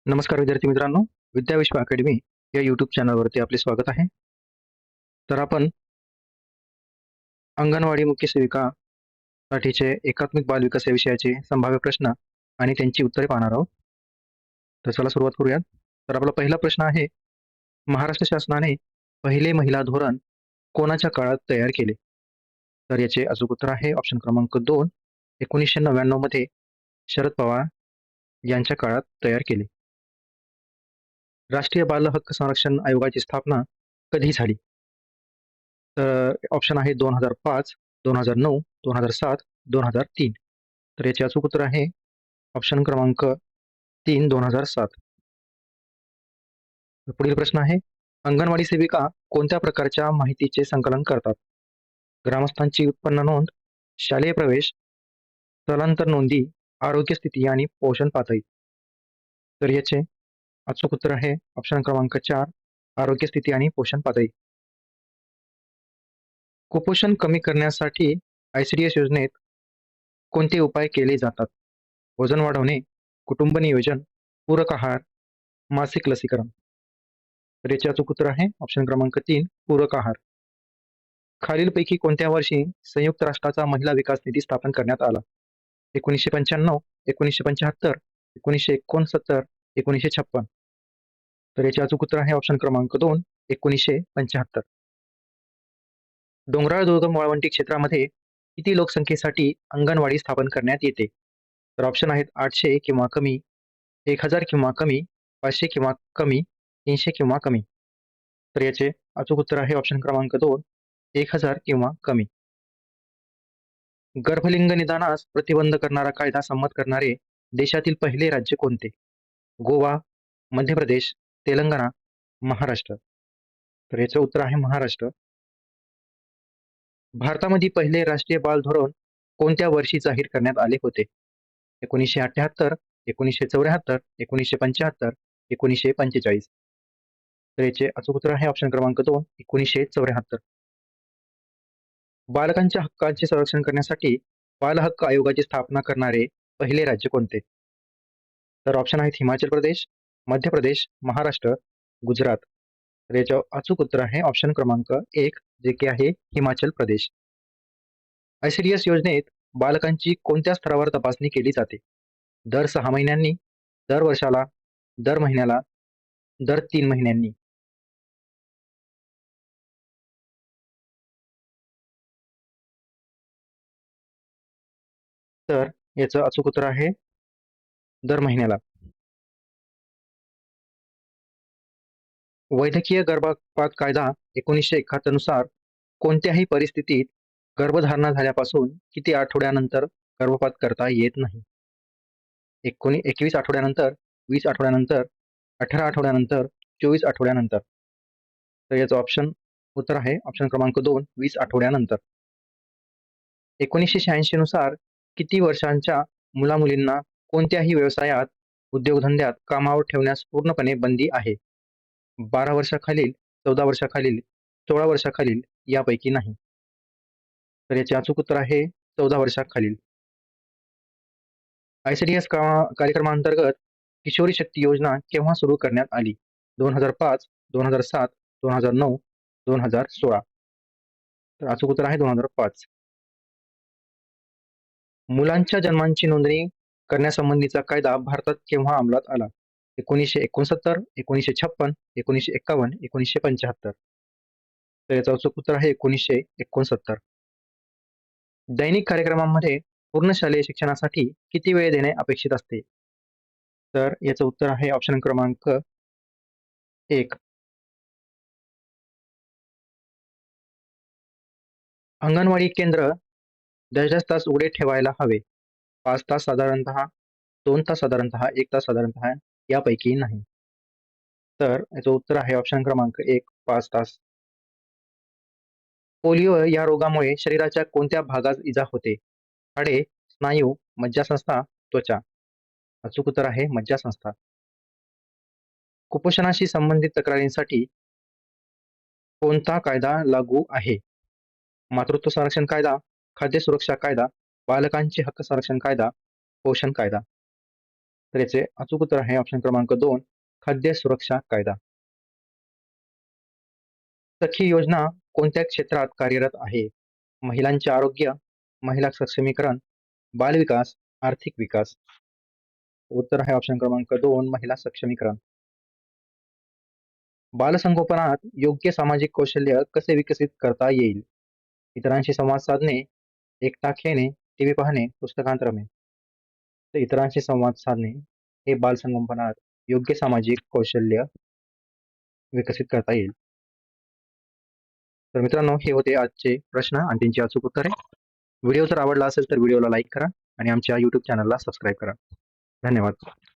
नमस्कार विद्यार्थी मित्रांनो, विद्या विश्व अकॅडमी या यूट्यूब चॅनलवरती आपले स्वागत आहे. तर आपण अंगणवाडी मुख्य सेविका साठीचे एकात्मिक बाल विकास या विषयाचे संभाव्य प्रश्न आणि त्यांची उत्तरे पाहणार आहोत. तर चला सुरुवात करूयात. तर आपला पहिला प्रश्न आहे, महाराष्ट्र शासनाने पहिले महिला धोरण कोणाच्या काळात तयार केले? तर याचे अचूक उत्तर आहे ऑप्शन क्रमांक 2, 1999 मध्ये शरद पवार यांच्या काळात तयार केले. राष्ट्रीय बाल हक्क संरक्षण आयोगाची स्थापना कधी झाली? तर ऑप्शन आहे 2005, 2009, 2007, 2003. तर याचे अचूक उत्तर आहे ऑप्शन क्रमांक 3, 2007. पुढील प्रश्न आहे, अंगणवाडी सेविका कोणत्या प्रकारच्या माहितीचे संकलन करतात? ग्रामस्थांची उत्पन्न नोंद, शालेय प्रवेश, स्थलांतर नोंदी, आरोग्य स्थिती आणि पोषण पातळी. तर याचे अचूक उत्तर आहे ऑप्शन क्रमांक 4, आरोग्य स्थिती आणि पोषण पातळी. कुपोषण कमी करण्यासाठी ICDS योजनेत कोणते उपाय केले जातात? वजन वाढवणे, कुटुंब नियोजन, पूरक आहार, मासिक लसीकरण. तर याचे अचूक उत्तर आहे ऑप्शन क्रमांक 3, पूरक आहार. खालीलपैकी कोणत्या वर्षी संयुक्त राष्ट्राचा महिला विकास निधी स्थापन करण्यात आला? 1995, 1975, 1969, 1956. तर याचे अचूक उत्तर आहे ऑप्शन क्रमांक 2, 1975. डोंगराळ दुर्गम वाळवंटी क्षेत्रामध्ये किती लोकसंख्येसाठी अंगणवाडी स्थापन करण्यात येते? तर ऑप्शन आहेत 800 किंवा कमी, 1000 किंवा कमी, 500 किंवा कमी, 300 किंवा कमी. तर याचे अचूक उत्तर आहे ऑप्शन क्रमांक 2, 1000 किंवा कमी. गर्भलिंग निदानास प्रतिबंध करणारा कायदा संमत करणारे देशातील पहिले राज्य कोणते? गोवा, मध्य प्रदेश, तेलंगणा, महाराष्ट्र. तर याचं उत्तर आहे महाराष्ट्र. भारतामध्ये पहिले राष्ट्रीय बाल धोरण कोणत्या वर्षी जाहीर करण्यात आले होते? 1978, 1974, 1975, 1945. तर याचे अचूक उत्तर आहे ऑप्शन क्रमांक 2, 1974. बालकांच्या हक्कांचे संरक्षण करण्यासाठी बाल हक्क आयोगाची स्थापना करणारे पहिले राज्य कोणते? तर ऑप्शन आहेत हिमाचल प्रदेश, मध्य प्रदेश, महाराष्ट्र, गुजरात. तर याचं अचूक उत्तर आहे ऑप्शन क्रमांक 1, जे की आहे हिमाचल प्रदेश. ICDS योजनेत बालकांची कोणत्या स्तरावर तपासणी केली जाते? दर 6 महिन्यांनी, दर वर्षाला, दर महिन्याला, दर 3 महिन्यांनी. तर याचं अचूक उत्तर आहे दर महिन्याला. वैद्यकीय गर्भपात कायदा 1971 नुसार कोणत्याही परिस्थितीत गर्भधारणा झाल्यापासून किती आठवड्यानंतर गर्भपात करता येत नाही? 21 आठवड्यानंतर, 20 आठवड्यानंतर, 18 आठवड्यानंतर, 24 आठवड्यानंतर. तर याचं उत्तर आहे ऑप्शन क्रमांक 2, 20 आठवड्यानंतर. 1986 नुसार किती वर्षांच्या मुलामुलींना कोणत्याही व्यवसायात, उद्योगधंद्यात कामावर ठेवण्यास पूर्णपणे बंदी आहे? 12 वर्षाखालील, 14 वर्षाखालील, 16 वर्षाखालील यापैकी नाही. तर याचे अचूक उत्तर आहे 14 वर्षाखालील. ICDS कार्यक्रमांतर्गत किशोरी शक्ती योजना केव्हा सुरू करण्यात आली? 2005, 2007, 2009, 2016. तर अचूक उत्तर आहे 2005. मुलांच्या जन्मांची नोंदणी करण्यासंबंधीचा कायदा भारतात केव्हा अंमलात आला? 1969, 1956, 1951, 1975. तर याचं अचूक उत्तर आहे 1969. दैनिक कार्यक्रमांमध्ये पूर्ण शालेय शिक्षणासाठी किती वेळ देणे अपेक्षित असते? तर याचं उत्तर आहे ऑप्शन क्रमांक 1. अंगणवाडी केंद्र दर्जाच तास उघडे ठेवायला हवे? 5 तास साधारणतः, 2 तास साधारणतः, 1 तास साधारणतः यापैकी नाही. तर याचं उत्तर आहे ऑप्शन क्रमांक 1, 5 तास. पोलिओ या रोगामुळे शरीराच्या कोणत्या भागास इजा होते? हाडे, स्नायू, मज्जासंस्था, त्वचा. अचूक उत्तर आहे मज्जासंस्था. कुपोषणाशी संबंधित तक्रारींसाठी कोणता कायदा लागू आहे? मातृत्व संरक्षण कायदा, खाद्य सुरक्षा कायदा, बालकांचे हक्क संरक्षण कायदा, पोषण कायदा. तर याचे अचूक उत्तर आहे ऑप्शन क्रमांक 2, खाद्य सुरक्षा कायदा. सखी योजना कोणत्या क्षेत्रात कार्यरत आहे? महिलांचे आरोग्य, महिला सक्षमीकरण, बालविकास, आर्थिक विकास. उत्तर आहे ऑप्शन क्रमांक 2, महिला सक्षमीकरण. बालसंगोपनात योग्य सामाजिक कौशल्य कसे विकसित करता येईल? इतरांशी संवाद साधणे, एकटा खेळणे, टीव्ही पाहणे, पुस्तकांत रमणे. तर इतरांशी संवाद साधणे हे बालसंगोपनात योग्य सामाजिक कौशल्य विकसित करता येईल. तर मित्रांनो, हे होते आजचे प्रश्न आणि त्यांची अचूक उत्तरे. व्हिडिओ जर आवडला असेल तर व्हिडिओला लाईक करा आणि आमच्या YouTube चॅनलला सबस्क्राईब करा. धन्यवाद.